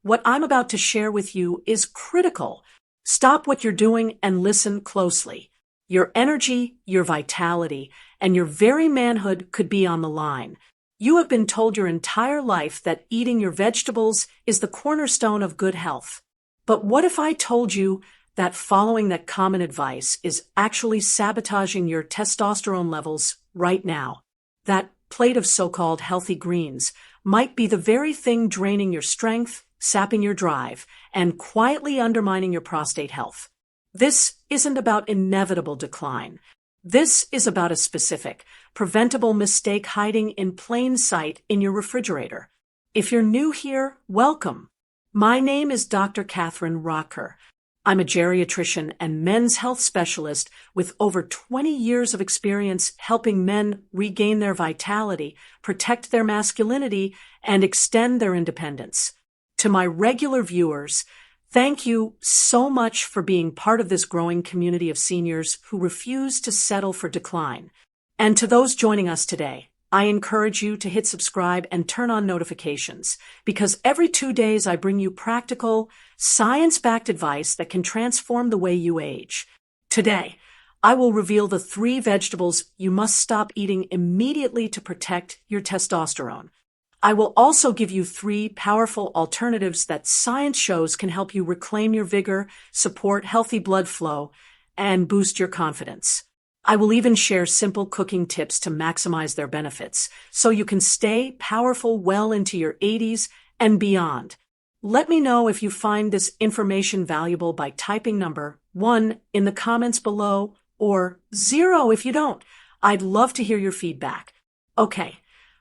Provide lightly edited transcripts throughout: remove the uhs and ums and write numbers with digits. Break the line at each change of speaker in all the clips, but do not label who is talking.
What I'm about to share with you is critical. Stop what you're doing and listen closely. Your energy, your vitality, and your very manhood could be on the line. You have been told your entire life that eating your vegetables is the cornerstone of good health. But what if I told you that following that common advice is actually sabotaging your testosterone levels right now? That plate of so-called healthy greens might be the very thing draining your strength, sapping your drive, and quietly undermining your prostate health. This isn't about inevitable decline. This is about a specific, preventable mistake hiding in plain sight in your refrigerator. If you're new here, welcome. My name is Dr. Katherine Rotker. I'm a geriatrician and men's health specialist with over 20 years of experience helping men regain their vitality, protect their masculinity, and extend their independence. To my regular viewers, thank you so much for being part of this growing community of seniors who refuse to settle for decline. And to those joining us today, I encourage you to hit subscribe and turn on notifications, because every 2 days I bring you practical, science-backed advice that can transform the way you age. Today, I will reveal the 3 vegetables you must stop eating immediately to protect your testosterone. I will also give you 3 powerful alternatives that science shows can help you reclaim your vigor, support healthy blood flow, and boost your confidence. I will even share simple cooking tips to maximize their benefits, so you can stay powerful well into your 80s and beyond. Let me know if you find this information valuable by typing number 1 in the comments below, or 0 if you don't. I'd love to hear your feedback. Okay,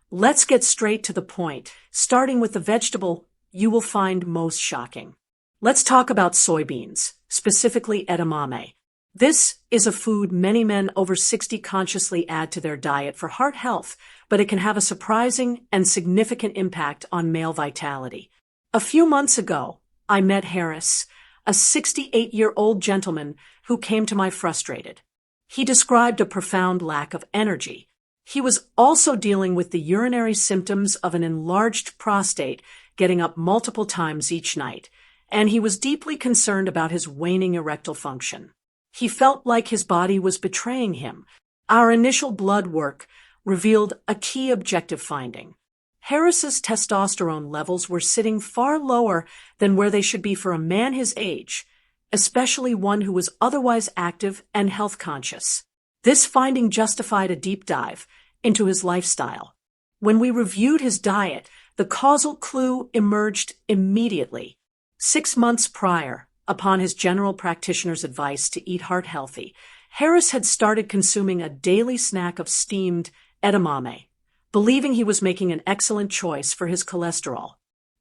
let's get straight to the point, starting with the vegetable you will find most shocking. Let's talk about soybeans, specifically edamame. This is a food many men over 60 consciously add to their diet for heart health, but it can have a surprising and significant impact on male vitality. A few months ago, I met Harris, a 68-year-old gentleman who came to me frustrated. He described a profound lack of energy. He was also dealing with the urinary symptoms of an enlarged prostate, getting up multiple times each night, and he was deeply concerned about his waning erectile function. He felt like his body was betraying him. Our initial blood work revealed a key objective finding. Harris's testosterone levels were sitting far lower than where they should be for a man his age, especially one who was otherwise active and health conscious. This finding justified a deep dive into his lifestyle. When we reviewed his diet, the causal clue emerged immediately. 6 months prior, upon his general practitioner's advice to eat heart healthy, Harris had started consuming a daily snack of steamed edamame, believing he was making an excellent choice for his cholesterol.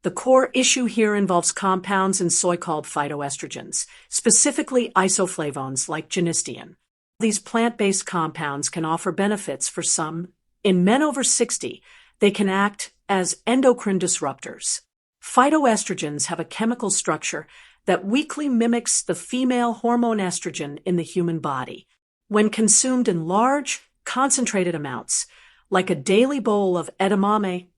The core issue here involves compounds in soy called phytoestrogens, specifically isoflavones like genistein. These plant-based compounds can offer benefits for some. In men over 60, they can act as endocrine disruptors. Phytoestrogens have a chemical structure that weakly mimics the female hormone estrogen in the human body. When consumed in large, concentrated amounts, like a daily bowl of edamame,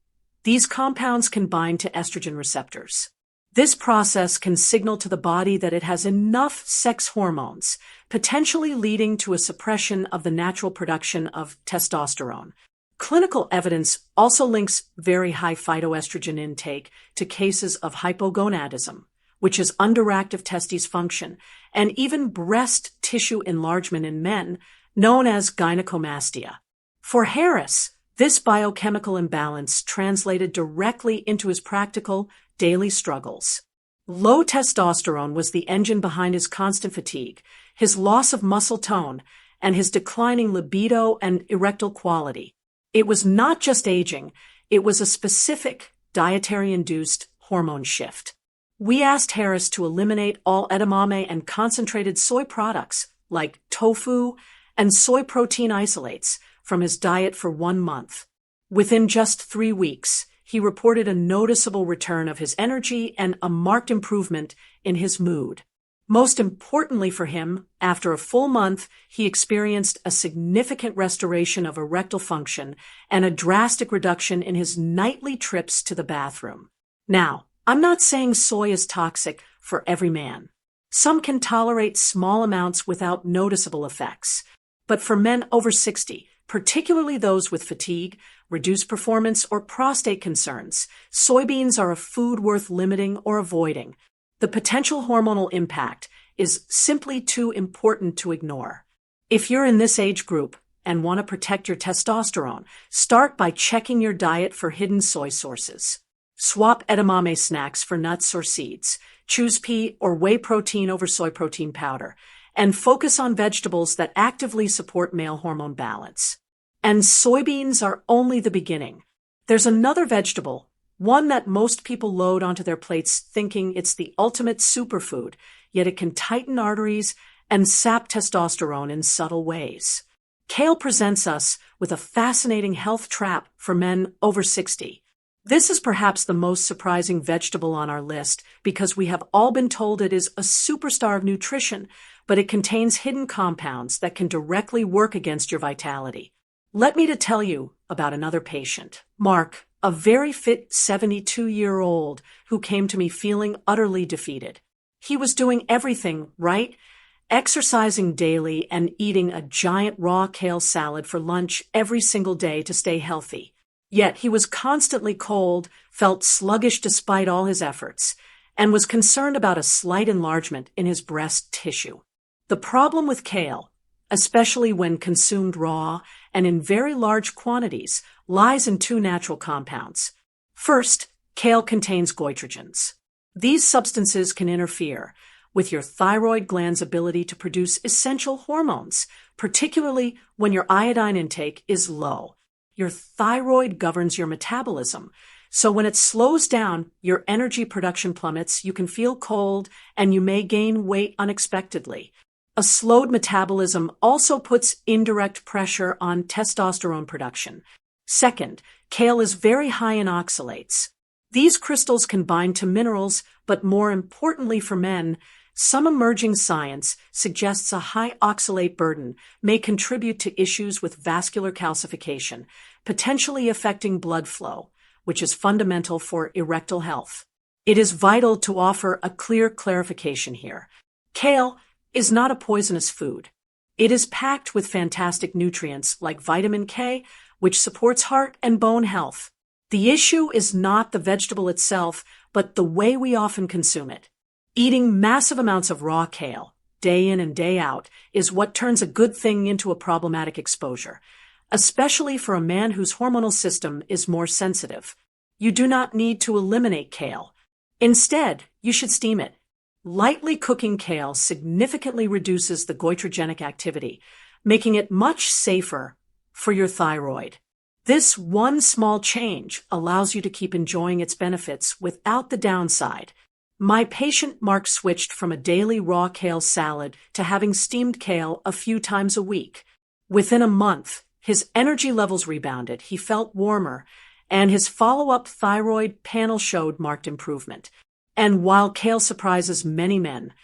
these compounds can bind to estrogen receptors. This process can signal to the body that it has enough sex hormones, potentially leading to a suppression of the natural production of testosterone. Clinical evidence also links very high phytoestrogen intake to cases of hypogonadism, which is underactive testes function, and even breast tissue enlargement in men, known as gynecomastia. For Harris, this biochemical imbalance translated directly into his practical, daily struggles. Low testosterone was the engine behind his constant fatigue, his loss of muscle tone, and his declining libido and erectile quality. It was not just aging, it was a specific, dietary-induced hormone shift. We asked Harris to eliminate all edamame and concentrated soy products, like tofu and soy protein isolates, from his diet for 1 month. Within just 3 weeks, he reported a noticeable return of his energy and a marked improvement in his mood. Most importantly for him, after a full month, he experienced a significant restoration of erectile function and a drastic reduction in his nightly trips to the bathroom. Now, I'm not saying soy is toxic for every man. Some can tolerate small amounts without noticeable effects. But for men over 60, particularly those with fatigue, reduced performance, or prostate concerns, soybeans are a food worth limiting or avoiding. The potential hormonal impact is simply too important to ignore. If you're in this age group and want to protect your testosterone, start by checking your diet for hidden soy sources. Swap edamame snacks for nuts or seeds. Choose pea or whey protein over soy protein powder. And focus on vegetables that actively support male hormone balance. And soybeans are only the beginning. There's another vegetable, one that most people load onto their plates thinking it's the ultimate superfood, yet it can tighten arteries and sap testosterone in subtle ways. Kale presents us with a fascinating health trap for men over 60. This is perhaps the most surprising vegetable on our list because we have all been told it is a superstar of nutrition, but it contains hidden compounds that can directly work against your vitality. Let me tell you about another patient, Mark, a very fit 72-year-old who came to me feeling utterly defeated. He was doing everything right, exercising daily and eating a giant raw kale salad for lunch every single day to stay healthy. Yet he was constantly cold, felt sluggish despite all his efforts, and was concerned about a slight enlargement in his breast tissue. The problem with kale, especially when consumed raw and in very large quantities, lies in two natural compounds. First, kale contains goitrogens. These substances can interfere with your thyroid gland's ability to produce essential hormones, particularly when your iodine intake is low. Your thyroid governs your metabolism, so when it slows down, your energy production plummets, you can feel cold, and you may gain weight unexpectedly. A slowed metabolism also puts indirect pressure on testosterone production. Second, kale is very high in oxalates. These crystals can bind to minerals, but more importantly for men, some emerging science suggests a high oxalate burden may contribute to issues with vascular calcification, potentially affecting blood flow, which is fundamental for erectile health. It is vital to offer a clear clarification here. Kale is not a poisonous food. It is packed with fantastic nutrients like vitamin K, which supports heart and bone health. The issue is not the vegetable itself, but the way we often consume it. Eating massive amounts of raw kale, day in and day out, is what turns a good thing into a problematic exposure, especially for a man whose hormonal system is more sensitive. You do not need to eliminate kale. Instead, you should steam it. Lightly cooking kale significantly reduces the goitrogenic activity, making it much safer for your thyroid. This one small change allows you to keep enjoying its benefits without the downside. My patient Mark switched from a daily raw kale salad to having steamed kale a few times a week. Within a month, his energy levels rebounded, he felt warmer, and his follow-up thyroid panel showed marked improvement. And while kale surprises many men,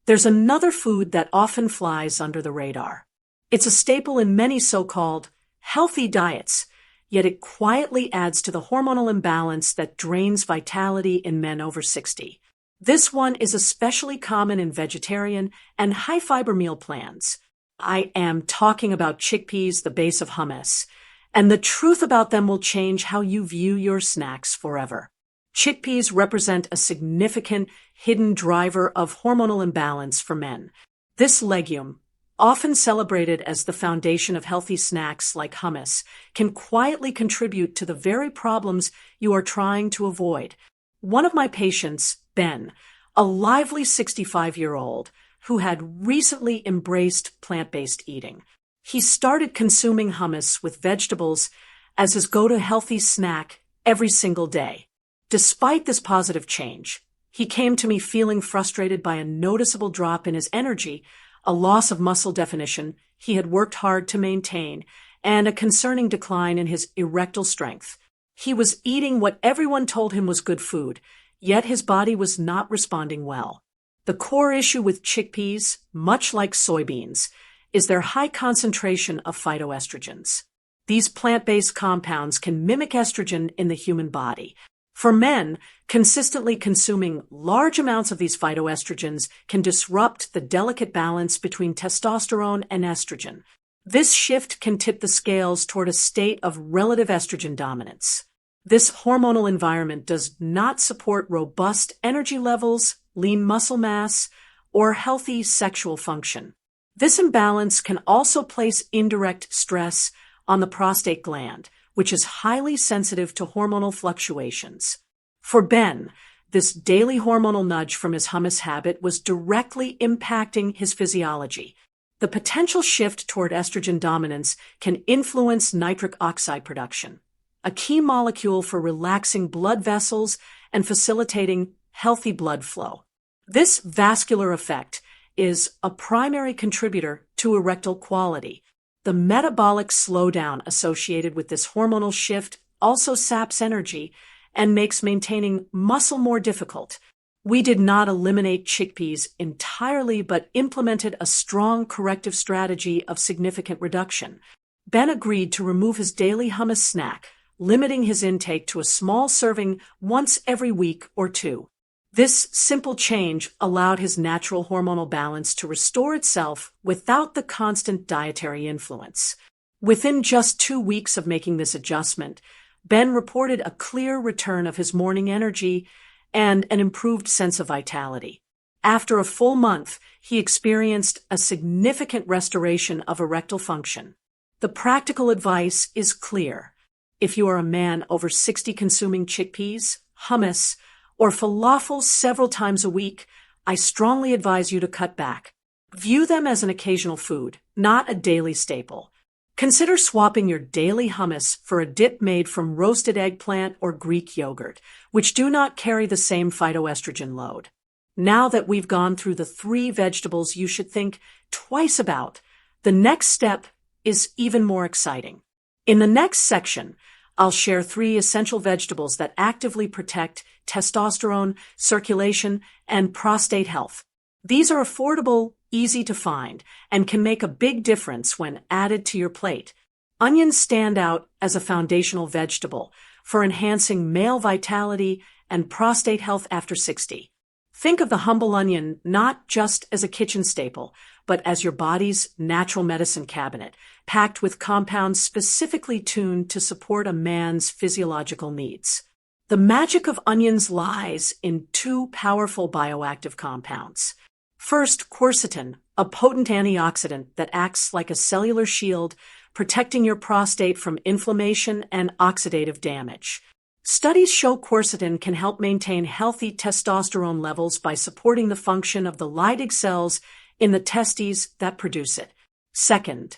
there's another food that often flies under the radar. It's a staple in many so-called healthy diets, yet it quietly adds to the hormonal imbalance that drains vitality in men over 60. This one is especially common in vegetarian and high-fiber meal plans. I am talking about chickpeas, the base of hummus, and the truth about them will change how you view your snacks forever. Chickpeas represent a significant hidden driver of hormonal imbalance for men. This legume, often celebrated as the foundation of healthy snacks like hummus, can quietly contribute to the very problems you are trying to avoid. One of my patients, Ben, a lively 65-year-old who had recently embraced plant-based eating. He started consuming hummus with vegetables as his go-to healthy snack every single day. Despite this positive change, he came to me feeling frustrated by a noticeable drop in his energy, a loss of muscle definition he had worked hard to maintain, and a concerning decline in his erectile strength. He was eating what everyone told him was good food, yet his body was not responding well. The core issue with chickpeas, much like soybeans, is their high concentration of phytoestrogens. These plant-based compounds can mimic estrogen in the human body, For men, consistently consuming large amounts of these phytoestrogens can disrupt the delicate balance between testosterone and estrogen. This shift can tip the scales toward a state of relative estrogen dominance. This hormonal environment does not support robust energy levels, lean muscle mass, or healthy sexual function. This imbalance can also place indirect stress on the prostate gland, which is highly sensitive to hormonal fluctuations. For Ben, this daily hormonal nudge from his hummus habit was directly impacting his physiology. The potential shift toward estrogen dominance can influence nitric oxide production, a key molecule for relaxing blood vessels and facilitating healthy blood flow. This vascular effect is a primary contributor to erectile quality. The metabolic slowdown associated with this hormonal shift also saps energy and makes maintaining muscle more difficult. We did not eliminate chickpeas entirely, but implemented a strong corrective strategy of significant reduction. Ben agreed to remove his daily hummus snack, limiting his intake to a small serving once every week or two. This simple change allowed his natural hormonal balance to restore itself without the constant dietary influence. Within just 2 weeks of making this adjustment, Ben reported a clear return of his morning energy and an improved sense of vitality. After a full month, he experienced a significant restoration of erectile function. The practical advice is clear. If you are a man over 60 consuming chickpeas, hummus, or falafel several times a week, I strongly advise you to cut back. View them as an occasional food, not a daily staple. Consider swapping your daily hummus for a dip made from roasted eggplant or Greek yogurt, which do not carry the same phytoestrogen load. Now that we've gone through the 3 vegetables you should think twice about, the next step is even more exciting. In the next section, I'll share 3 essential vegetables that actively protect testosterone, circulation, and prostate health. These are affordable, easy to find, and can make a big difference when added to your plate. Onions stand out as a foundational vegetable for enhancing male vitality and prostate health after 60. Think of the humble onion not just as a kitchen staple, but as your body's natural medicine cabinet, packed with compounds specifically tuned to support a man's physiological needs. The magic of onions lies in 2 powerful bioactive compounds. First, quercetin, a potent antioxidant that acts like a cellular shield, protecting your prostate from inflammation and oxidative damage. Studies show quercetin can help maintain healthy testosterone levels by supporting the function of the Leydig cells in the testes that produce it. Second,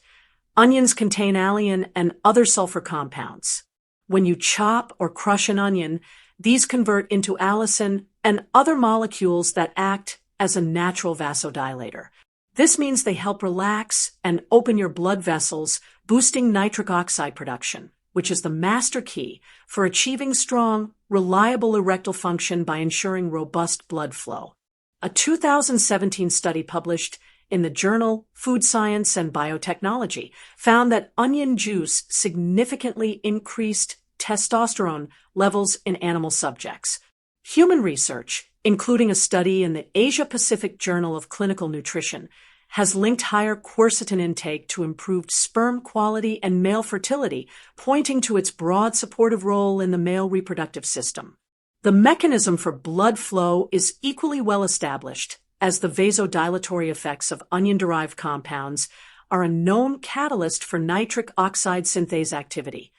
onions contain alliin and other sulfur compounds. When you chop or crush an onion, these convert into allicin and other molecules that act as a natural vasodilator. This means they help relax and open your blood vessels, boosting nitric oxide production, which is the master key for achieving strong, reliable erectile function by ensuring robust blood flow. A 2017 study published in the journal Food Science and Biotechnology found that onion juice significantly increased testosterone levels in animal subjects. Human research, including a study in the Asia-Pacific Journal of Clinical Nutrition, has linked higher quercetin intake to improved sperm quality and male fertility, pointing to its broad supportive role in the male reproductive system. The mechanism for blood flow is equally well established, as the vasodilatory effects of onion-derived compounds are a known catalyst for nitric oxide synthase activity.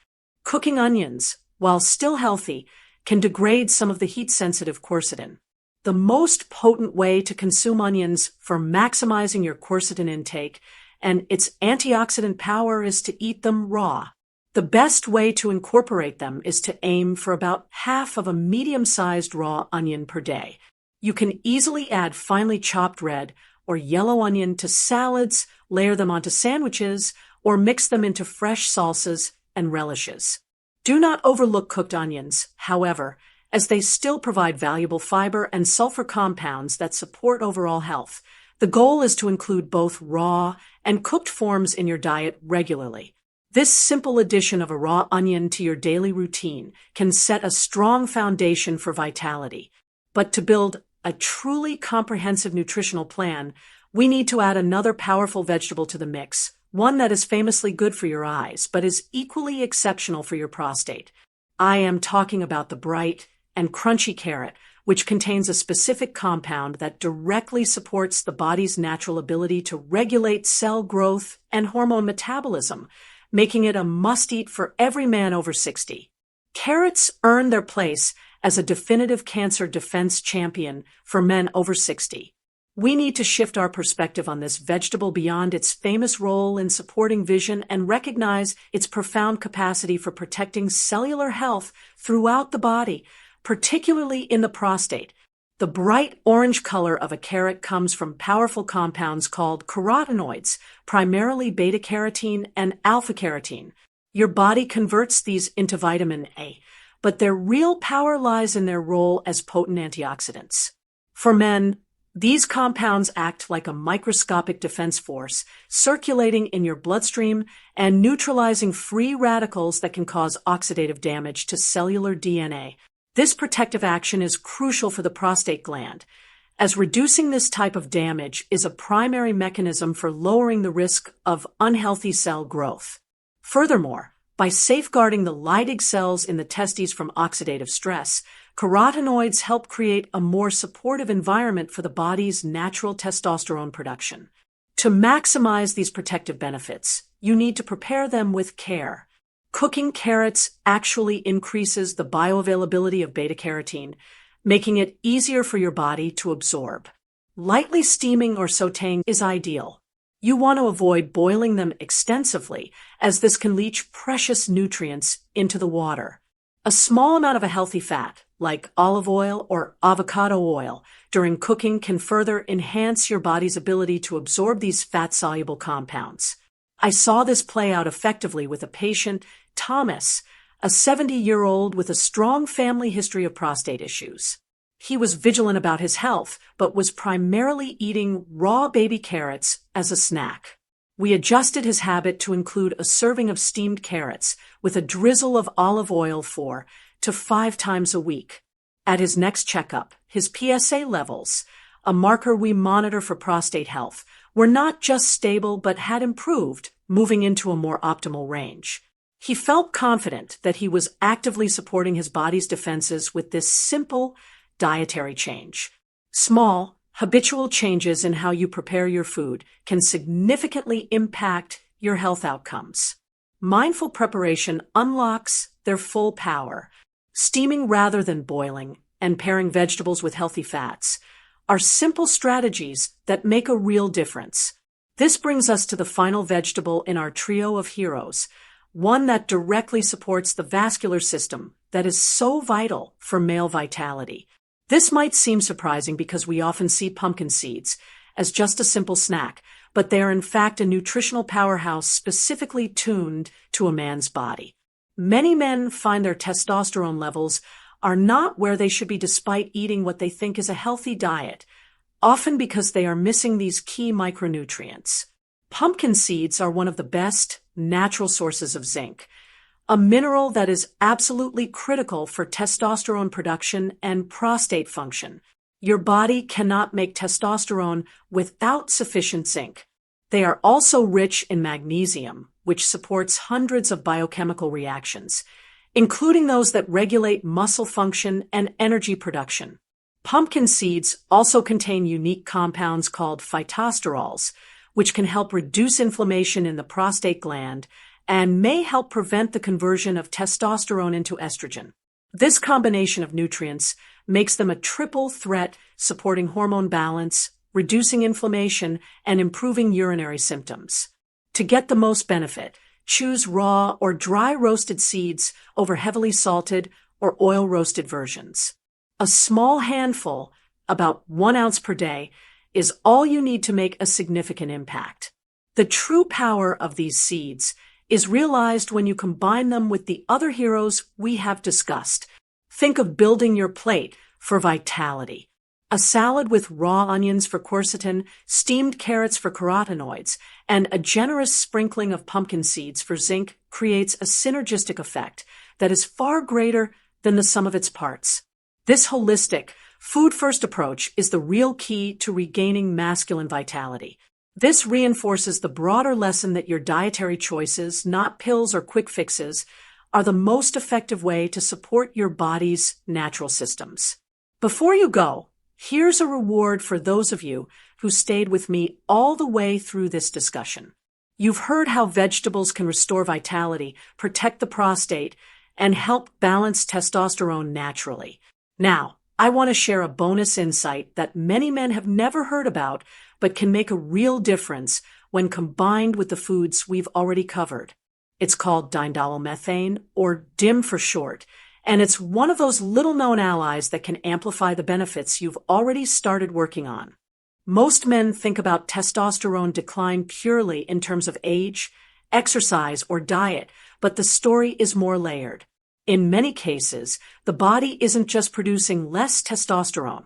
Cooking onions, while still healthy, can degrade some of the heat-sensitive quercetin. The most potent way to consume onions for maximizing your quercetin intake and its antioxidant power is to eat them raw. The best way to incorporate them is to aim for about half of a medium-sized raw onion per day. You can easily add finely chopped red or yellow onion to salads, layer them onto sandwiches, or mix them into fresh salsas and relishes. Do not overlook cooked onions, however, as they still provide valuable fiber and sulfur compounds that support overall health. The goal is to include both raw and cooked forms in your diet regularly. This simple addition of a raw onion to your daily routine can set a strong foundation for vitality. But to build a truly comprehensive nutritional plan, we need to add another powerful vegetable to the mix, one that is famously good for your eyes, but is equally exceptional for your prostate. I am talking about the bright and crunchy carrot, which contains a specific compound that directly supports the body's natural ability to regulate cell growth and hormone metabolism, making it a must-eat for every man over 60. Carrots earn their place as a definitive cancer defense champion for men over 60. We need to shift our perspective on this vegetable beyond its famous role in supporting vision and recognize its profound capacity for protecting cellular health throughout the body, particularly in the prostate. The bright orange color of a carrot comes from powerful compounds called carotenoids, primarily beta-carotene and alpha-carotene. Your body converts these into vitamin A, but their real power lies in their role as potent antioxidants. For men, these compounds act like a microscopic defense force, circulating in your bloodstream and neutralizing free radicals that can cause oxidative damage to cellular DNA. This protective action is crucial for the prostate gland, as reducing this type of damage is a primary mechanism for lowering the risk of unhealthy cell growth. Furthermore, by safeguarding the Leydig cells in the testes from oxidative stress, carotenoids help create a more supportive environment for the body's natural testosterone production. To maximize these protective benefits, you need to prepare them with care. Cooking carrots actually increases the bioavailability of beta-carotene, making it easier for your body to absorb. Lightly steaming or sautéing is ideal. You want to avoid boiling them extensively, as this can leach precious nutrients into the water. A small amount of a healthy fat, like olive oil or avocado oil, during cooking can further enhance your body's ability to absorb these fat-soluble compounds. I saw this play out effectively with a patient, Thomas, a 70-year-old with a strong family history of prostate issues. He was vigilant about his health, but was primarily eating raw baby carrots as a snack. We adjusted his habit to include a serving of steamed carrots with a drizzle of olive oil 4 to 5 times a week. At his next checkup, his PSA levels, a marker we monitor for prostate health, were not just stable but had improved, moving into a more optimal range. He felt confident that he was actively supporting his body's defenses with this simple dietary change. Small, habitual changes in how you prepare your food can significantly impact your health outcomes. Mindful preparation unlocks their full power. Steaming rather than boiling and pairing vegetables with healthy fats are simple strategies that make a real difference. This brings us to the final vegetable in our trio of heroes, one that directly supports the vascular system that is so vital for male vitality. This might seem surprising because we often see pumpkin seeds as just a simple snack, but they are in fact a nutritional powerhouse specifically tuned to a man's body. Many men find their testosterone levels are not where they should be despite eating what they think is a healthy diet, often because they are missing these key micronutrients. Pumpkin seeds are one of the best natural sources of zinc, a mineral that is absolutely critical for testosterone production and prostate function. Your body cannot make testosterone without sufficient zinc. They are also rich in magnesium, which supports hundreds of biochemical reactions, including those that regulate muscle function and energy production. Pumpkin seeds also contain unique compounds called phytosterols, which can help reduce inflammation in the prostate gland and may help prevent the conversion of testosterone into estrogen. This combination of nutrients makes them a triple threat, supporting hormone balance, reducing inflammation, and improving urinary symptoms. To get the most benefit, choose raw or dry roasted seeds over heavily salted or oil roasted versions. A small handful, about 1 ounce per day, is all you need to make a significant impact. The true power of these seeds is realized when you combine them with the other heroes we have discussed. Think of building your plate for vitality. A salad with raw onions for quercetin, steamed carrots for carotenoids, and a generous sprinkling of pumpkin seeds for zinc creates a synergistic effect that is far greater than the sum of its parts. This holistic, food-first approach is the real key to regaining masculine vitality. This reinforces the broader lesson that your dietary choices, not pills or quick fixes, are the most effective way to support your body's natural systems. Before you go, here's a reward for those of you who stayed with me all the way through this discussion. You've heard how vegetables can restore vitality, protect the prostate, and help balance testosterone naturally. Now, I want to share a bonus insight that many men have never heard about, but can make a real difference when combined with the foods we've already covered. It's called diindolylmethane, or DIM for short, and it's one of those little-known allies that can amplify the benefits you've already started working on. Most men think about testosterone decline purely in terms of age, exercise, or diet, but the story is more layered. In many cases, the body isn't just producing less testosterone,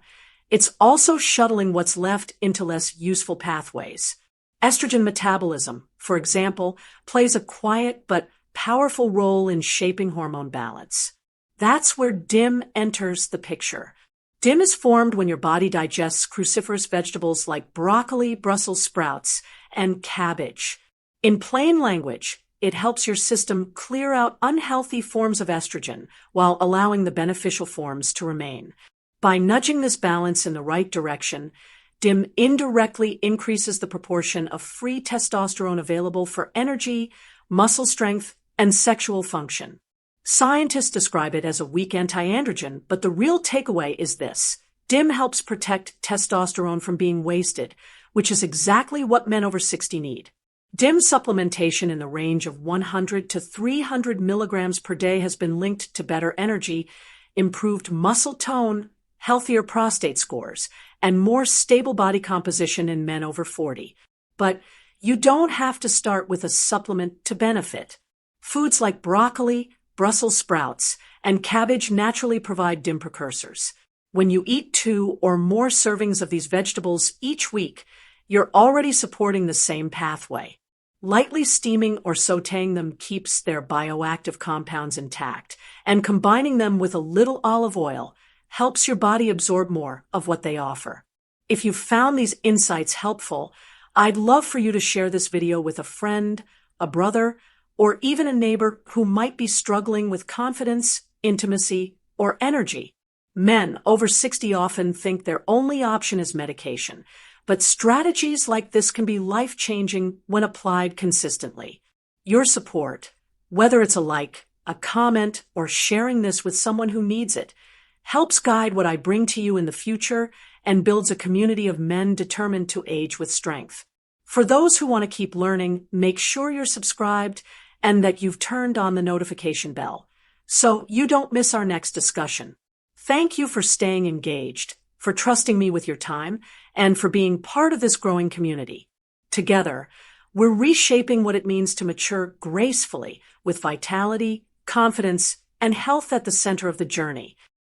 it's also shuttling what's left into less useful pathways. Estrogen metabolism, for example, plays a quiet but powerful role in shaping hormone balance. That's where DIM enters the picture. DIM is formed when your body digests cruciferous vegetables like broccoli, Brussels sprouts, and cabbage. In plain language, it helps your system clear out unhealthy forms of estrogen while allowing the beneficial forms to remain. By nudging this balance in the right direction, DIM indirectly increases the proportion of free testosterone available for energy, muscle strength, and sexual function. Scientists describe it as a weak anti-androgen, but the real takeaway is this. DIM helps protect testosterone from being wasted, which is exactly what men over 60 need. DIM supplementation in the range of 100 to 300 milligrams per day has been linked to better energy, improved muscle tone, healthier prostate scores, and more stable body composition in men over 40. But you don't have to start with a supplement to benefit. Foods like broccoli, Brussels sprouts, and cabbage naturally provide DIM precursors. When you eat 2 or more servings of these vegetables each week, you're already supporting the same pathway. Lightly steaming or sautéing them keeps their bioactive compounds intact, and combining them with a little olive oil helps your body absorb more of what they offer. If you've found these insights helpful, I'd love for you to share this video with a friend, a brother, or even a neighbor who might be struggling with confidence, intimacy, or energy. Men over 60 often think their only option is medication, but strategies like this can be life-changing when applied consistently. Your support, whether it's a like, a comment, or sharing this with someone who needs it, helps guide what I bring to you in the future and builds a community of men determined to age with strength. For those who want to keep learning, make sure you're subscribed and that you've turned on the notification bell so you don't miss our next discussion. Thank you for staying engaged, for trusting me with your time, and for being part of this growing community. Together, we're reshaping what it means to mature gracefully with vitality, confidence, and health at the center of the journey.